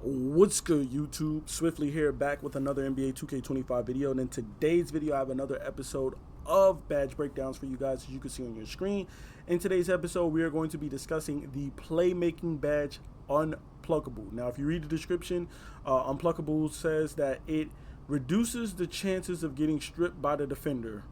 What's good, YouTube? Swiftly here, back with another NBA 2K25 video. And in today's video, I have another episode of badge breakdowns for you guys, as you can see on your screen. In today's episode, we are going to be discussing the playmaking badge Unpluckable. Now, if you read the description, Unpluckable says that it reduces the chances of getting stripped by the defender.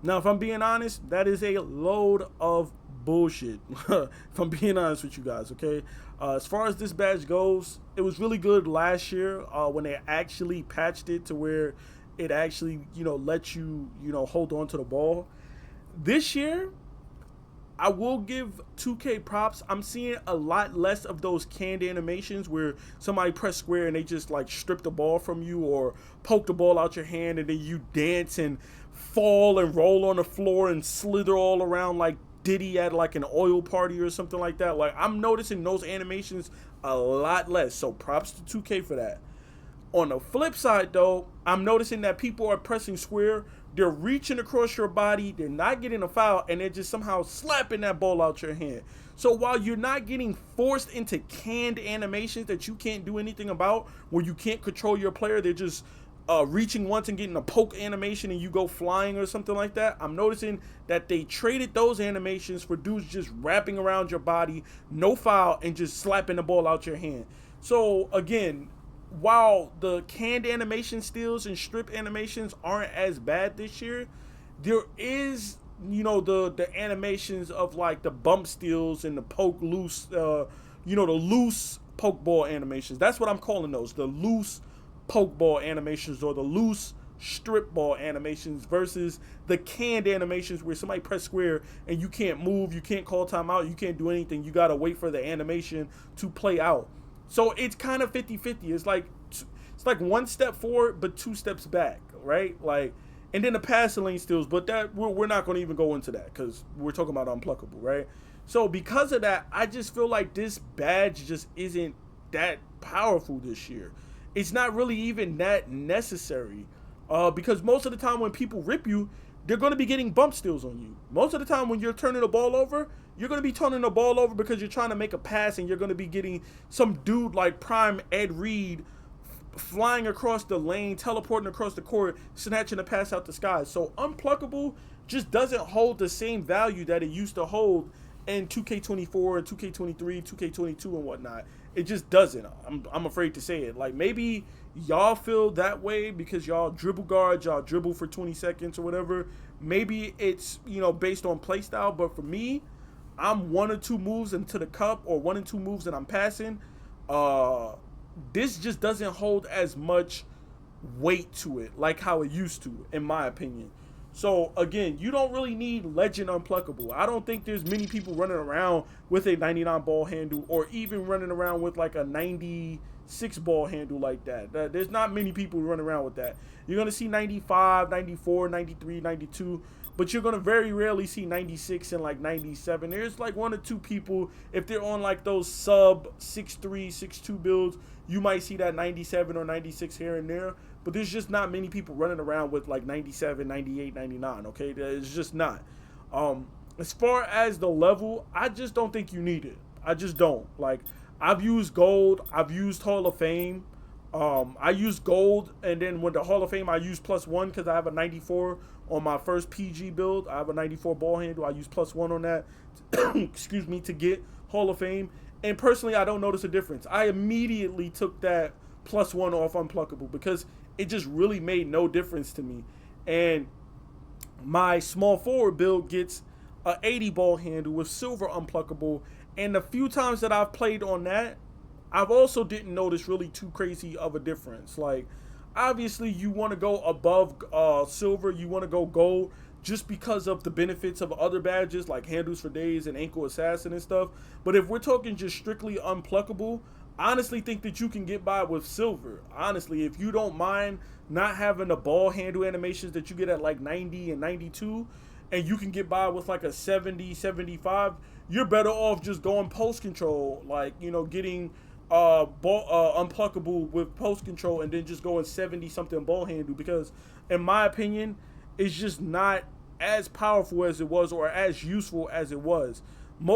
Now, if I'm being honest, that is a load of bullshit. If I'm being honest with you guys, okay? As far as this badge goes, it was really good last year when they actually patched it to where it actually, let you, hold on to the ball. This year, I will give 2K props. I'm seeing a lot less of those canned animations where somebody press square and they just like strip the ball from you or poke the ball out your hand and then you dance and fall and roll on the floor and slither all around like Diddy at like an oil party or something like that. Like, I'm noticing those animations a lot less. So props to 2K for that. On the flip side, though, I'm noticing that people are pressing square. They're reaching across your body. They're not getting a foul, and they're just somehow slapping that ball out your hand. So while you're not getting forced into canned animations that you can't do anything about, where you can't control your player, they're just reaching once and getting a poke animation and you go flying or something like that. I'm noticing that they traded those animations for dudes just wrapping around your body, no foul, and just slapping the ball out your hand. So again, while the canned animation steals and strip animations aren't as bad this year, there is, the animations of like the bump steals and the poke loose, the loose poke ball animations. That's what I'm calling those, the loose poke ball animations or the loose strip ball animations versus the canned animations where somebody press square and you can't move, you can't call timeout, you can't do anything. You got to wait for the animation to play out. So it's kind of 50-50. It's like one step forward but two steps back, right? Like, and then the passing lane steals, but that we're not going to even go into that because we're talking about Unpluckable, right? So because of that, I just feel like this badge just isn't that powerful this year. It's not really even that necessary because most of the time when people rip you, they're going to be getting bump steals on you. Most of the time when you're turning the ball over, you're going to be turning the ball over because you're trying to make a pass and you're going to be getting some dude like prime Ed Reed flying across the lane, teleporting across the court, snatching a pass out the sky. So Unpluckable just doesn't hold the same value that it used to hold in 2K24 and 2K23, 2K22 and whatnot. It just doesn't. I'm afraid to say it. Like, maybe y'all feel that way because y'all dribble guards, y'all dribble for 20 seconds or whatever. Maybe it's, based on play style. But for me, I'm one or two moves into the cup or one and two moves that I'm passing. This just doesn't hold as much weight to it like how it used to, in my opinion. So again, you don't really need Legend Unpluckable. I don't think there's many people running around with a 99 ball handle or even running around with like a 96 ball handle like that. There's not many people running around with that. You're going to see 95, 94, 93, 92, but you're going to very rarely see 96 and like 97. There's like one or two people, if they're on like those sub 6'3", 6'2 builds, you might see that 97 or 96 here and there. But there's just not many people running around with like 97, 98, 99, okay? It's just not. As far as the level, I just don't think you need it. I just don't. Like, I've used gold. I've used Hall of Fame. I used gold, and then with the Hall of Fame, I used +1 because I have a 94 on my first PG build. I have a 94 ball handle. I use +1 on that, excuse me, to get Hall of Fame. And personally, I don't notice a difference. I immediately took that +1 off Unpluckable because it just really made no difference to me. And my small forward build gets a 80 ball handle with silver Unpluckable. And the few times that I've played on that, I've also didn't notice really too crazy of a difference. Like, obviously you want to go above silver, you want to go gold just because of the benefits of other badges like handles for days and ankle assassin and stuff. But if we're talking just strictly Unpluckable, I honestly think that you can get by with silver. Honestly, if you don't mind not having the ball handle animations that you get at like 90 and 92, and you can get by with like a 70, 75, you're better off just going post control, like, getting Unpluckable with post control and then just going 70 something ball handle, because in my opinion, it's just not as powerful as it was or as useful as it was.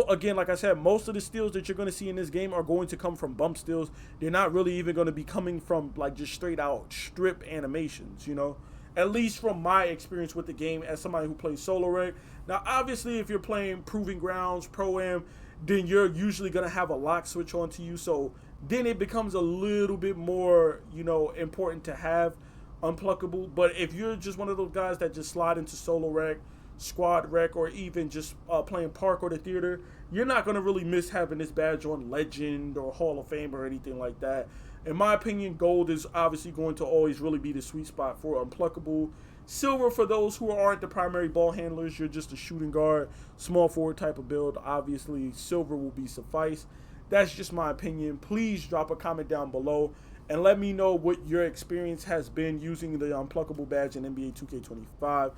Again, like I said, most of the steals that you're going to see in this game are going to come from bump steals. They're not really even going to be coming from like just straight out strip animations, you know. At least from my experience with the game as somebody who plays solo reg. Now, obviously, if you're playing Proving Grounds, Pro-Am, then you're usually going to have a lock switch onto you. So then it becomes a little bit more, you know, important to have Unpluckable. But if you're just one of those guys that just slide into solo rec, squad rec, or even just playing park or the theater, you're not going to really miss having this badge on Legend or Hall of Fame or anything like that. In my opinion, gold is obviously going to always really be the sweet spot for Unpluckable. Silver, for those who aren't the primary ball handlers, you're just a shooting guard, small forward type of build. Obviously, silver will be suffice. That's just my opinion. Please drop a comment down below and let me know what your experience has been using the Unpluckable badge in NBA 2K25.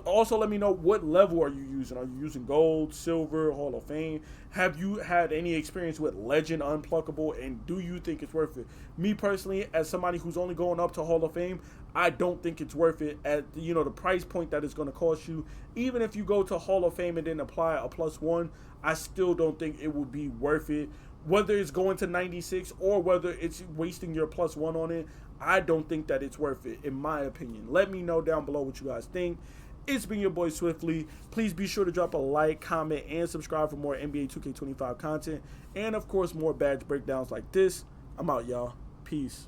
Also, let me know what level are you using. Are you using gold, silver, Hall of Fame? Have you had any experience with Legend Unpluckable, and do you think it's worth it? Me personally, as somebody who's only going up to Hall of Fame, I don't think it's worth it at, you know, the price point that it's going to cost you. Even if you go to Hall of Fame and then apply a +1, I still don't think it would be worth it. Whether it's going to 96 or whether it's wasting your +1 on it, I don't think that it's worth it, in my opinion. Let me know down below what you guys think. It's been your boy Swiftly. Please be sure to drop a like, comment, and subscribe for more NBA 2K25 content. And, of course, more badge breakdowns like this. I'm out, y'all. Peace.